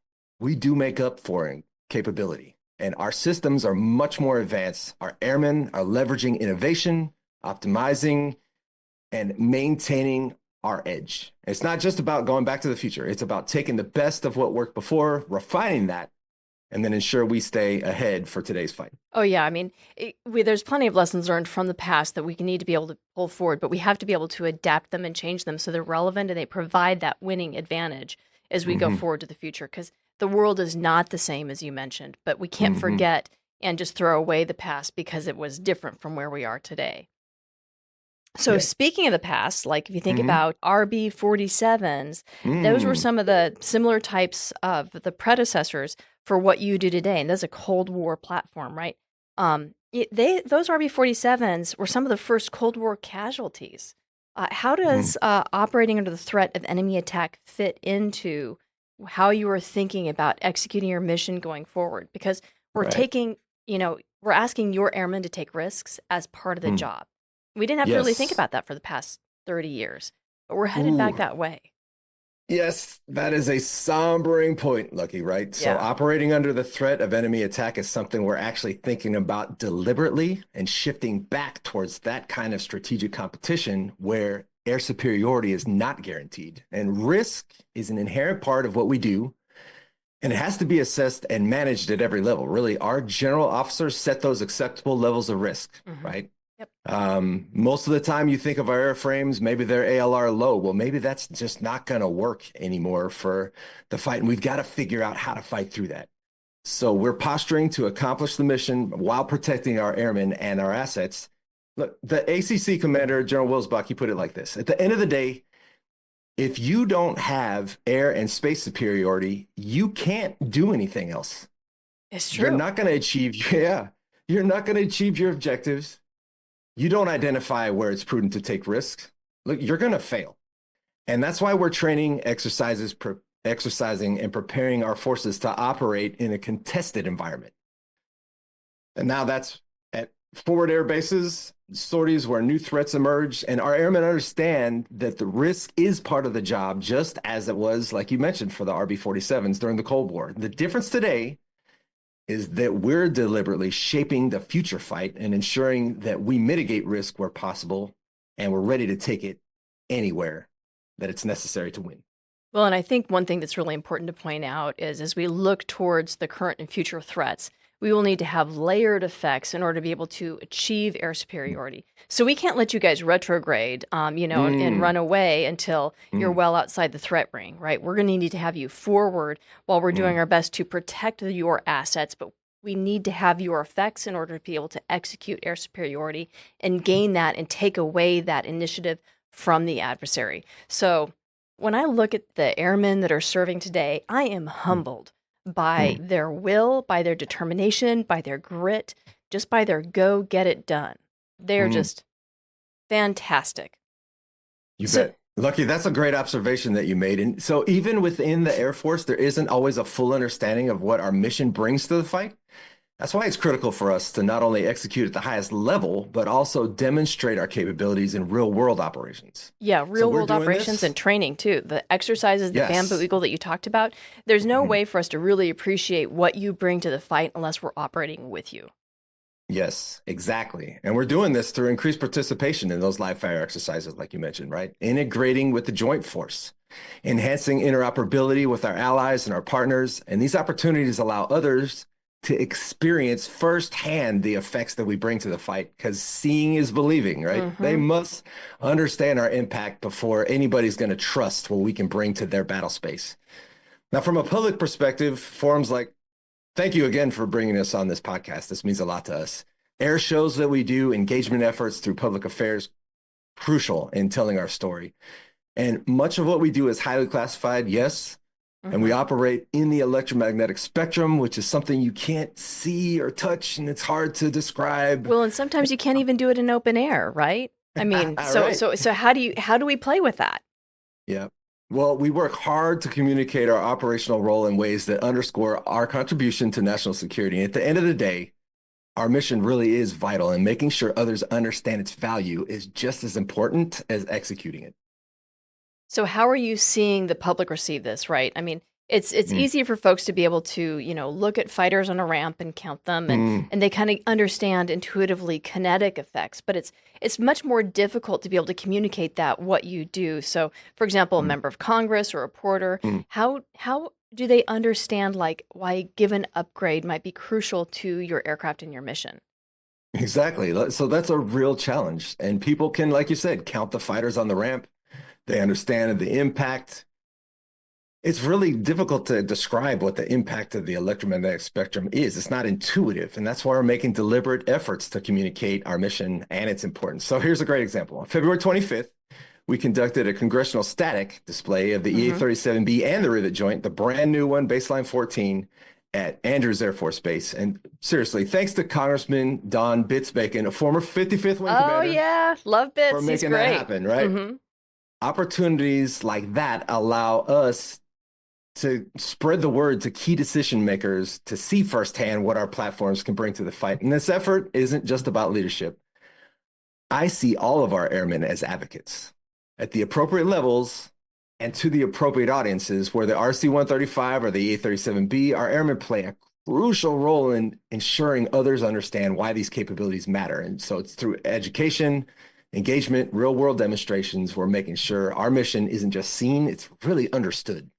[SPEAKER 2] we do make up for in capability. And our systems are much more advanced. Our airmen are leveraging innovation, optimizing, and maintaining our edge. It's not just about going back to the future. It's about taking the best of what worked before, refining that, and then ensure we stay ahead for today's fight.
[SPEAKER 1] Oh, yeah. I mean, there's plenty of lessons learned from the past that we need to be able to pull forward, but we have to be able to adapt them and change them so they're relevant and they provide that winning advantage as we go forward to the future. Because the world is not the same, as you mentioned, but we can't forget and just throw away the past because it was different from where we are today. So speaking of the past, like if you think about RB-47s, those were some of the similar types of the predecessors for what you do today. And that's a Cold War platform, right? Those RB-47s were some of the first Cold War casualties. How does operating under the threat of enemy attack fit into how you were thinking about executing your mission going forward? Because we're taking, we're asking your airmen to take risks as part of the job. We didn't have to really think about that for the past 30 years, but we're headed back that way.
[SPEAKER 2] Yes, that is a sombering point, Lucky, right? So operating under the threat of enemy attack is something we're actually thinking about deliberately and shifting back towards that kind of strategic competition where air superiority is not guaranteed. And risk is an inherent part of what we do, and it has to be assessed and managed at every level. Really, our general officers set those acceptable levels of risk, right? Most of the time you think of our airframes, maybe they're ALR low. Well, maybe that's just not going to work anymore for the fight. And we've got to figure out how to fight through that. So we're posturing to accomplish the mission while protecting our airmen and our assets. Look, the ACC commander, General Wilsbach, he put it like this. At the end of the day, if you don't have air and space superiority, you can't do anything else.
[SPEAKER 1] It's true.
[SPEAKER 2] You're not going to achieve, you're not going to achieve your objectives. You don't identify where it's prudent to take risks. Look, you're going to fail. And that's why we're training exercising and preparing our forces to operate in a contested environment. And now that's at forward air bases, sorties where new threats emerge, and our airmen understand that the risk is part of the job, just as it was, like you mentioned, for the RB-47s during the Cold War. The difference today is that we're deliberately shaping the future fight and ensuring that we mitigate risk where possible, and we're ready to take it anywhere that it's necessary to win.
[SPEAKER 1] Well, and I think one thing that's really important to point out is as we look towards the current and future threats, we will need to have layered effects in order to be able to achieve air superiority. So we can't let you guys retrograde, and run away until you're well outside the threat ring, right? We're going to need to have you forward while we're doing our best to protect your assets, but we need to have your effects in order to be able to execute air superiority and gain that and take away that initiative from the adversary. So when I look at the airmen that are serving today, I am humbled by their will, by their determination, by their grit, just by their go get it done. They're just fantastic.
[SPEAKER 2] You bet. Lucky, that's a great observation that you made. And so even within the Air Force, there isn't always a full understanding of what our mission brings to the fight. That's why it's critical for us to not only execute at the highest level, but also demonstrate our capabilities in real world operations.
[SPEAKER 1] Yeah, real world operations and training too. The exercises, the Bamboo Eagle that you talked about, there's no way for us to really appreciate what you bring to the fight unless we're operating with you.
[SPEAKER 2] Yes, exactly. And we're doing this through increased participation in those live fire exercises, like you mentioned, right? Integrating with the joint force, enhancing interoperability with our allies and our partners. And these opportunities allow others to experience firsthand the effects that we bring to the fight, because seeing is believing, right? They must understand our impact before anybody's going to trust what we can bring to their battle space. Now, from a public perspective, forums like, thank you again for bringing us on this podcast. This means a lot to us. Air shows that we do, engagement efforts through public affairs, crucial in telling our story. And much of what we do is highly classified, yes. And we operate in the electromagnetic spectrum, which is something you can't see or touch, and it's hard to describe.
[SPEAKER 1] Well, and sometimes you can't even do it in open air, right? I mean,
[SPEAKER 2] Right.
[SPEAKER 1] so how do we play with that?
[SPEAKER 2] Yeah. Well, we work hard to communicate our operational role in ways that underscore our contribution to national security. And at the end of the day, our mission really is vital, and making sure others understand its value is just as important as executing it.
[SPEAKER 1] So how are you seeing the public receive this, right? I mean, it's easy for folks to be able to, look at fighters on a ramp and count them and they kind of understand intuitively kinetic effects, but it's much more difficult to be able to communicate that what you do. So, for example, a member of Congress or a reporter, how do they understand like why a given upgrade might be crucial to your aircraft and your mission?
[SPEAKER 2] Exactly. So that's a real challenge. And people can, like you said, count the fighters on the ramp. They understand the impact. It's really difficult to describe what the impact of the electromagnetic spectrum is. It's not intuitive, and that's why we're making deliberate efforts to communicate our mission and its importance. So here's a great example. On February 25th, we conducted a congressional static display of the EA-37B and the Rivet Joint, the brand new one, Baseline 14, at Andrews Air Force Base. And seriously, thanks to Congressman Don Bits-Bacon, a former 55th Wing
[SPEAKER 1] Oh
[SPEAKER 2] commander,
[SPEAKER 1] yeah, love Bits.
[SPEAKER 2] for
[SPEAKER 1] He's
[SPEAKER 2] making
[SPEAKER 1] great.
[SPEAKER 2] that happen, right? Opportunities like that allow us to spread the word to key decision makers to see firsthand what our platforms can bring to the fight. And this effort isn't just about leadership. I see all of our airmen as advocates at the appropriate levels and to the appropriate audiences. Where the RC-135 or the EA-37B, our airmen play a crucial role in ensuring others understand why these capabilities matter. And so it's through education, engagement, real-world demonstrations, we're making sure our mission isn't just seen, it's really understood.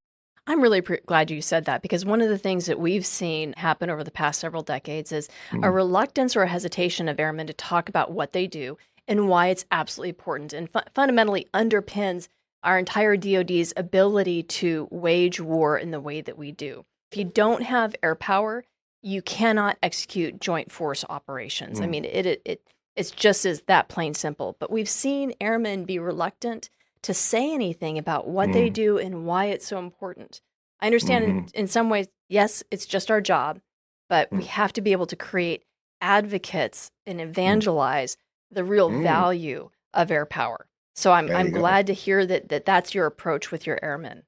[SPEAKER 1] I'm really glad you said that, because one of the things that we've seen happen over the past several decades is a reluctance or a hesitation of airmen to talk about what they do and why it's absolutely important, and fundamentally underpins our entire DoD's ability to wage war in the way that we do. If you don't have air power, you cannot execute joint force operations. I mean, it's just as that plain simple. But we've seen airmen be reluctant to say anything about what they do and why it's so important. I understand in some ways, yes, it's just our job, but we have to be able to create advocates and evangelize the real value of air power. So I'm glad to hear that that's your approach with your airmen.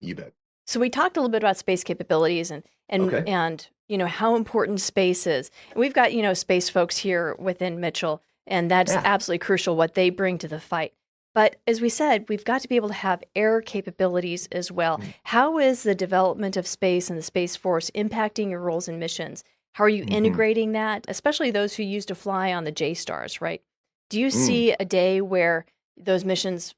[SPEAKER 2] You bet.
[SPEAKER 1] So we talked a little bit about space capabilities and how important space is. And we've got space folks here within Mitchell, and that's absolutely crucial what they bring to the fight. But as we said, we've got to be able to have air capabilities as well. How is the development of space and the Space Force impacting your roles and missions? How are you integrating that, especially those who used to fly on the J-stars, right? Do you see a day where those missions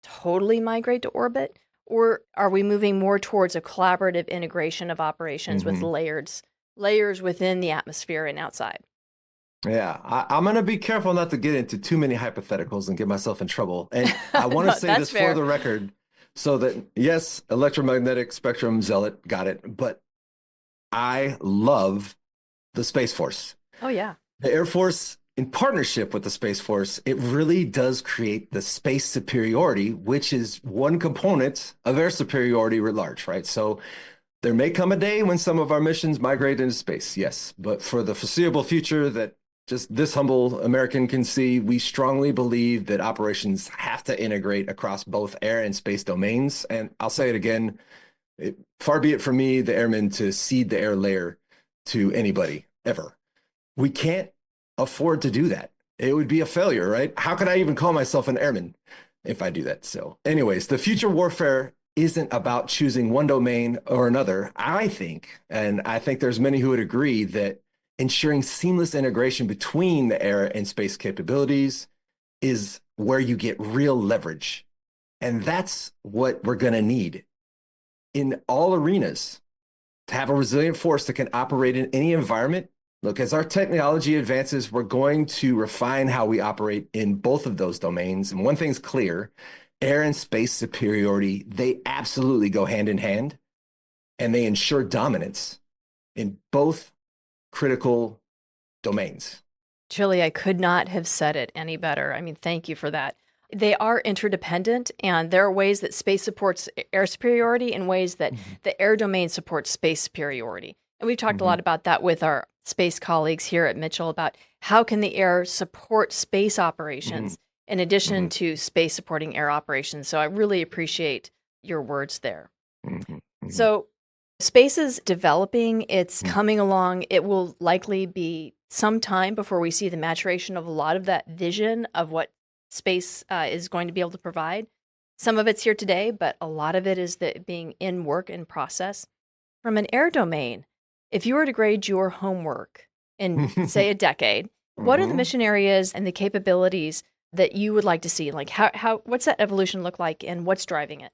[SPEAKER 1] totally migrate to orbit? Or are we moving more towards a collaborative integration of operations with layers within the atmosphere and outside?
[SPEAKER 2] Yeah, I'm going to be careful not to get into too many hypotheticals and get myself in trouble. And I want to say
[SPEAKER 1] That's
[SPEAKER 2] this
[SPEAKER 1] fair.
[SPEAKER 2] for the record, so that, yes, electromagnetic spectrum zealot, got it. But I love the Space Force.
[SPEAKER 1] Oh, yeah.
[SPEAKER 2] The Air Force, in partnership with the Space Force, it really does create the space superiority, which is one component of air superiority writ large, right? So there may come a day when some of our missions migrate into space, yes. But for the foreseeable future that just this humble American can see, we strongly believe that operations have to integrate across both air and space domains. And I'll say it again, far be it from me, the airmen, to cede the air layer to anybody, ever. We can't afford to do that. It would be a failure, right? How could I even call myself an airman if I do that? So anyways, the future warfare isn't about choosing one domain or another. I think, and I think there's many who would agree, that ensuring seamless integration between the air and space capabilities is where you get real leverage. And that's what we're going to need in all arenas to have a resilient force that can operate in any environment. Look, as our technology advances, we're going to refine how we operate in both of those domains. And one thing's clear, air and space superiority, they absolutely go hand in hand, and they ensure dominance in both critical domains.
[SPEAKER 1] Chili, I could not have said it any better. I mean, thank you for that. They are interdependent, and there are ways that space supports air superiority and ways that the air domain supports space superiority. And we've talked a lot about that with our space colleagues here at Mitchell about how can the air support space operations in addition to space supporting air operations. So I really appreciate your words there. So space is developing, it's coming along. It will likely be some time before we see the maturation of a lot of that vision of what space is going to be able to provide. Some of it's here today, but a lot of it is being in work and process. From an air domain, if you were to grade your homework in, say, a decade, what are the mission areas and the capabilities that you would like to see? Like, what's that evolution look like, and what's driving it?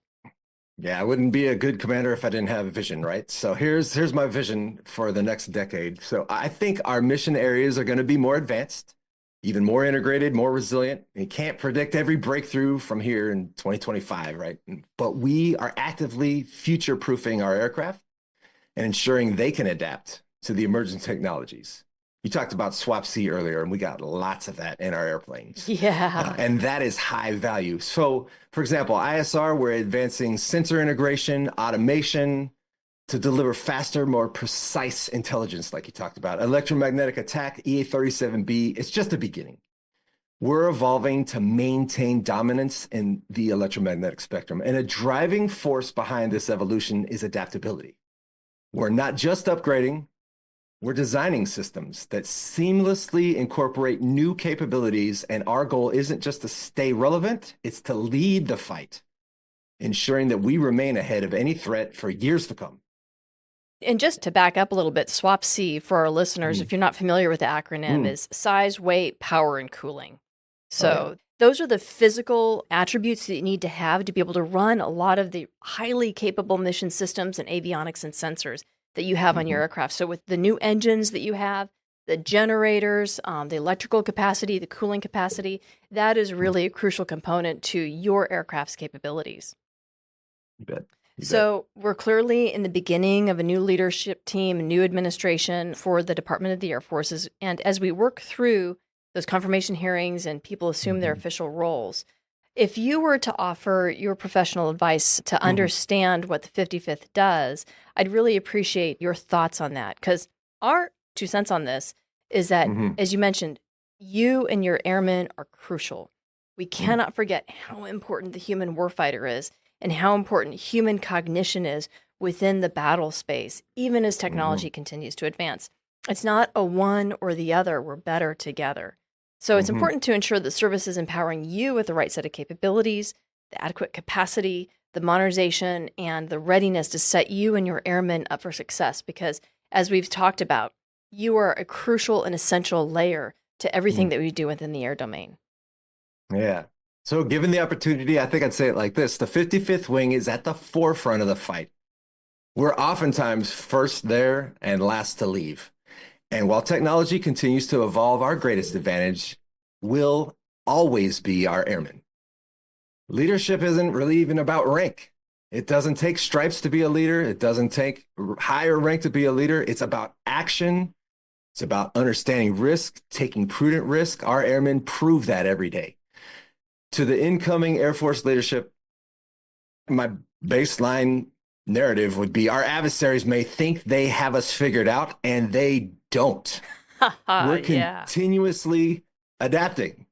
[SPEAKER 2] Yeah, I wouldn't be a good commander if I didn't have a vision, right? So here's my vision for the next decade. So I think our mission areas are going to be more advanced, even more integrated, more resilient. You can't predict every breakthrough from here in 2025, right? But we are actively future-proofing our aircraft and ensuring they can adapt to the emerging technologies. You talked about swap C earlier, and we got lots of that in our airplanes.
[SPEAKER 1] Yeah.
[SPEAKER 2] And that is high value. So, for example, ISR, we're advancing sensor integration, automation to deliver faster, more precise intelligence, like you talked about. Electromagnetic attack, EA-37B, it's just the beginning. We're evolving to maintain dominance in the electromagnetic spectrum. And a driving force behind this evolution is adaptability. We're not just upgrading, we're designing systems that seamlessly incorporate new capabilities, and our goal isn't just to stay relevant, it's to lead the fight, ensuring that we remain ahead of any threat for years to come.
[SPEAKER 1] And just to back up a little bit, SWAP C for our listeners, if you're not familiar with the acronym, is size, weight, power, and cooling. So those are the physical attributes that you need to have to be able to run a lot of the highly capable mission systems and avionics and sensors that you have on your aircraft. So with the new engines that you have, the generators, the electrical capacity, the cooling capacity, that is really a crucial component to your aircraft's capabilities.
[SPEAKER 2] You bet.
[SPEAKER 1] So we're clearly in the beginning of a new leadership team, a new administration for the Department of the Air Forces. And as we work through those confirmation hearings and people assume their official roles, if you were to offer your professional advice to understand what the 55th does, I'd really appreciate your thoughts on that. Because our 2 cents on this is that, as you mentioned, you and your airmen are crucial. We cannot forget how important the human warfighter is and how important human cognition is within the battle space, even as technology continues to advance. It's not a one or the other. We're better together. So it's important to ensure that service is empowering you with the right set of capabilities, the adequate capacity, the modernization, and the readiness to set you and your airmen up for success. Because as we've talked about, you are a crucial and essential layer to everything that we do within the air domain.
[SPEAKER 2] Yeah. So given the opportunity, I think I'd say it like this. The 55th Wing is at the forefront of the fight. We're oftentimes first there and last to leave. And while technology continues to evolve, our greatest advantage will always be our airmen. Leadership isn't really even about rank. It doesn't take stripes to be a leader. It doesn't take higher rank to be a leader. It's about action. It's about understanding risk, taking prudent risk. Our airmen prove that every day. To the incoming Air Force leadership, my baseline narrative would be our adversaries may think they have us figured out, and they don't. We're continuously adapting.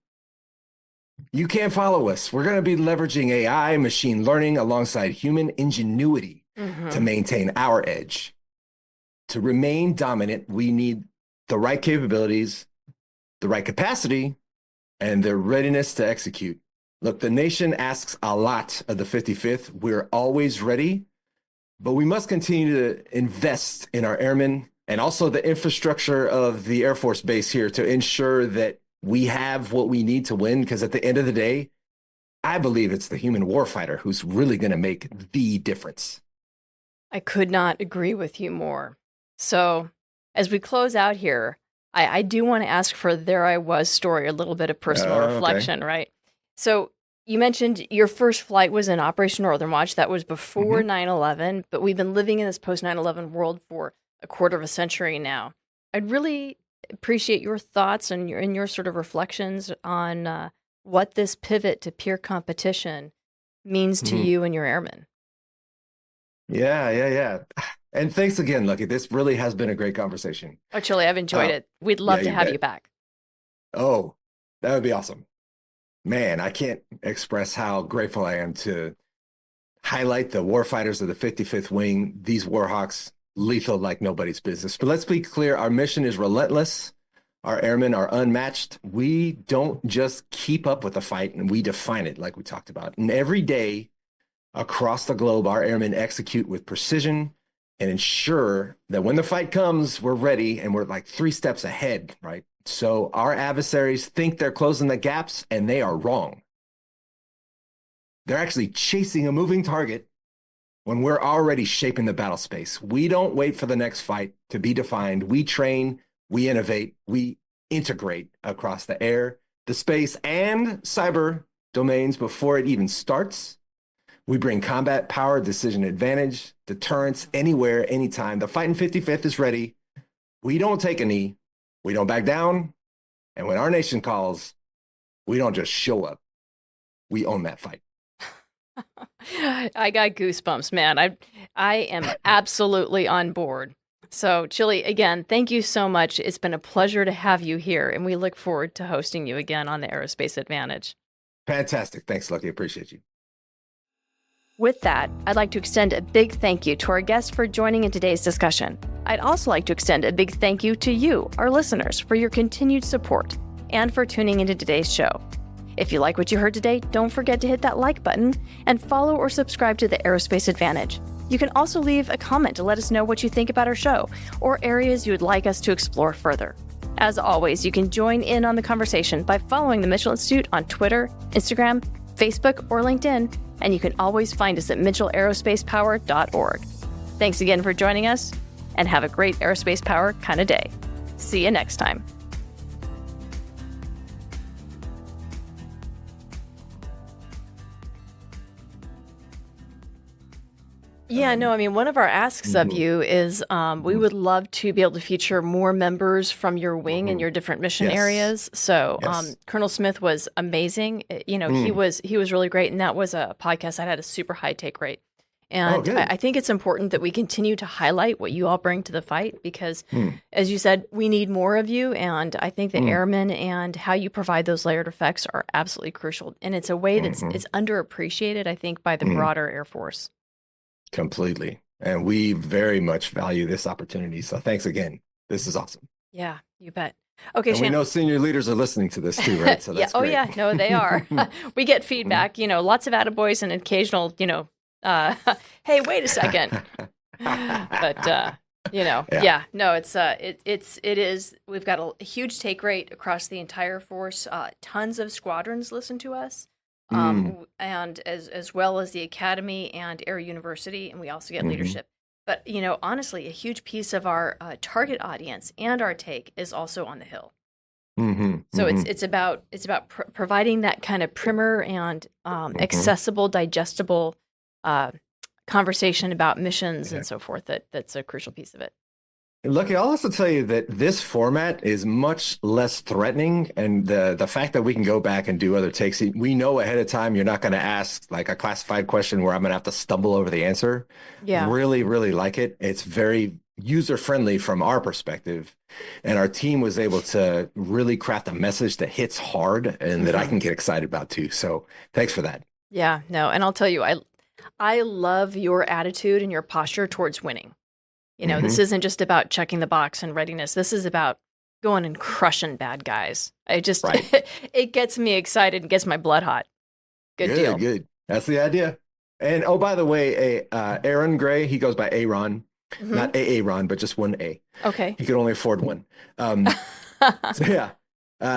[SPEAKER 2] You can't follow us. We're going to be leveraging AI, machine learning alongside human ingenuity to maintain our edge. To remain dominant, we need the right capabilities, the right capacity, and the readiness to execute. Look, the nation asks a lot of the 55th. We're always ready, but we must continue to invest in our airmen and also the infrastructure of the Air Force Base here to ensure that we have what we need to win. Because at the end of the day, I believe it's the human warfighter who's really going to make the difference.
[SPEAKER 1] I could not agree with you more. So as we close out here, I do want to ask for There I Was story, a little bit of personal reflection, right? So you mentioned your first flight was in Operation Northern Watch. That was before 9/11, but we've been living in this post 9/11 world for a quarter of a century now. I'd really appreciate your thoughts and your sort of reflections on what this pivot to peer competition means to you and your airmen.
[SPEAKER 2] Yeah. And thanks again, Lucky. This really has been a great conversation.
[SPEAKER 1] Oh, Chili, I've enjoyed it. We'd love to have you back.
[SPEAKER 2] Oh, that would be awesome. Man, I can't express how grateful I am to highlight the warfighters of the 55th Wing, these Warhawks, lethal like nobody's business. But let's be clear, our mission is relentless. Our airmen are unmatched. We don't just keep up with the fight, and we define it like we talked about. And every day across the globe, our airmen execute with precision and ensure that when the fight comes, we're ready and we're like 3 steps ahead, right? So our adversaries think they're closing the gaps, and they are wrong. They're actually chasing a moving target when we're already shaping the battle space. We don't wait for the next fight to be defined. We train, we innovate, we integrate across the air, the space, and cyber domains before it even starts. We bring combat power, decision advantage, deterrence anywhere, anytime. The fighting 55th is ready. We don't take a knee. We don't back down. And when our nation calls, we don't just show up. We own that fight.
[SPEAKER 1] I got goosebumps, man. I am absolutely on board. So, Chili, again, thank you so much. It's been a pleasure to have you here, and we look forward to hosting you again on the Aerospace Advantage.
[SPEAKER 2] Fantastic. Thanks, Lucky. Appreciate you.
[SPEAKER 1] With that, I'd like to extend a big thank you to our guests for joining in today's discussion. I'd also like to extend a big thank you to you, our listeners, for your continued support and for tuning into today's show. If you like what you heard today, don't forget to hit that like button and follow or subscribe to the Aerospace Advantage. You can also leave a comment to let us know what you think about our show or areas you would like us to explore further. As always, you can join in on the conversation by following the Mitchell Institute on Twitter, Instagram, Facebook, or LinkedIn, and you can always find us at mitchellaerospacepower.org. Thanks again for joining us, and have a great Aerospace Power kind of day. See you next time. Yeah, no, I mean, one of our asks of you is we would love to be able to feature more members from your wing and your different mission areas. So Colonel Smith was amazing. You know, he was really great. And that was a podcast that had a super high take rate. And I think it's important that we continue to highlight what you all bring to the fight because, as you said, we need more of you. And I think the airmen and how you provide those layered effects are absolutely crucial. And it's a way that's it's underappreciated, I think, by the broader Air Force.
[SPEAKER 2] Completely. And we very much value this opportunity. So thanks again. This is awesome.
[SPEAKER 1] Yeah, you bet. Okay,
[SPEAKER 2] and
[SPEAKER 1] Shannon.
[SPEAKER 2] We know senior leaders are listening to this too, right? So that's great.
[SPEAKER 1] Yeah. No, they are. We get feedback, you know, lots of attaboys and occasional, you know, hey, wait a second. But, you know, no, it is, we've got a huge take rate across the entire force. Tons of squadrons listen to us. And as well as the Academy and Air University, and we also get leadership. But, you know, honestly, a huge piece of our target audience and our take is also on the Hill. So it's about providing that kind of primer and accessible, digestible conversation about missions and so forth. That's a crucial piece of it.
[SPEAKER 2] Lucky, I'll also tell you that this format is much less threatening, and the fact that we can go back and do other takes, we know ahead of time you're not going to ask like a classified question where I'm going to have to stumble over the answer. Yeah. Really, really like it. It's very user-friendly from our perspective, and our team was able to really craft a message that hits hard and that I can get excited about too. So thanks for that. Yeah,
[SPEAKER 1] no, and I'll tell you, I love your attitude and your posture towards winning. You know, this isn't just about checking the box and readiness. This is about going and crushing bad guys. It gets me excited and gets my blood hot. Good deal.
[SPEAKER 2] Good. That's the idea. And oh, by the way, Aaron Gray, he goes by Aaron, not Aaron, but just one A.
[SPEAKER 1] Okay.
[SPEAKER 2] He could only afford one. So yeah,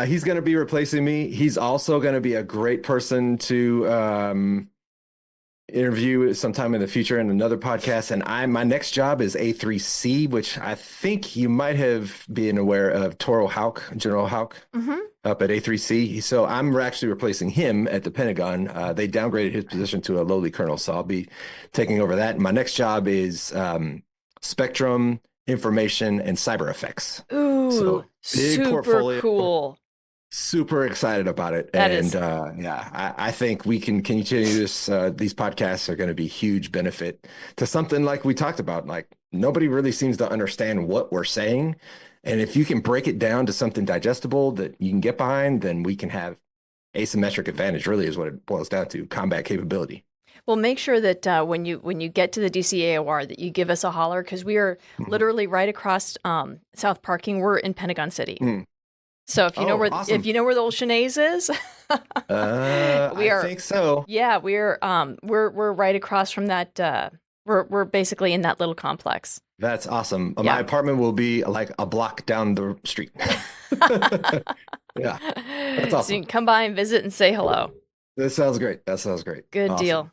[SPEAKER 2] he's going to be replacing me. He's also going to be a great person to interview sometime in the future in another podcast. And my next job is A3C, which I think you might have been aware of General Houck up at A3C. So I'm actually replacing him at the Pentagon. They downgraded his position to a lowly colonel. So I'll be taking over that. And my next job is spectrum, information, and cyber effects.
[SPEAKER 1] Ooh,
[SPEAKER 2] so Big
[SPEAKER 1] Super
[SPEAKER 2] portfolio.
[SPEAKER 1] cool.
[SPEAKER 2] Super excited about it.
[SPEAKER 1] That
[SPEAKER 2] And
[SPEAKER 1] is.
[SPEAKER 2] I think we can continue this. These podcasts are going to be huge benefit to something like we talked about. Like nobody really seems to understand what we're saying. And if you can break it down to something digestible that you can get behind, then we can have asymmetric advantage, really is what it boils down to, combat capability.
[SPEAKER 1] Well, make sure that when you get to the DCAOR that you give us a holler because we are
[SPEAKER 2] Mhm.
[SPEAKER 1] literally right across South Parking. We're in Pentagon City.
[SPEAKER 2] Mm.
[SPEAKER 1] So if you know
[SPEAKER 2] Oh,
[SPEAKER 1] where
[SPEAKER 2] awesome.
[SPEAKER 1] the old Chenez is, we
[SPEAKER 2] I
[SPEAKER 1] are.
[SPEAKER 2] think so.
[SPEAKER 1] Yeah, we're right across from that. We're basically in that little complex.
[SPEAKER 2] That's awesome. My
[SPEAKER 1] Yeah.
[SPEAKER 2] apartment will be like a block down the street. Yeah, that's
[SPEAKER 1] So you
[SPEAKER 2] awesome.
[SPEAKER 1] can come by and visit and say hello.
[SPEAKER 2] That sounds great. That sounds great.
[SPEAKER 1] Good
[SPEAKER 2] Awesome.
[SPEAKER 1] deal.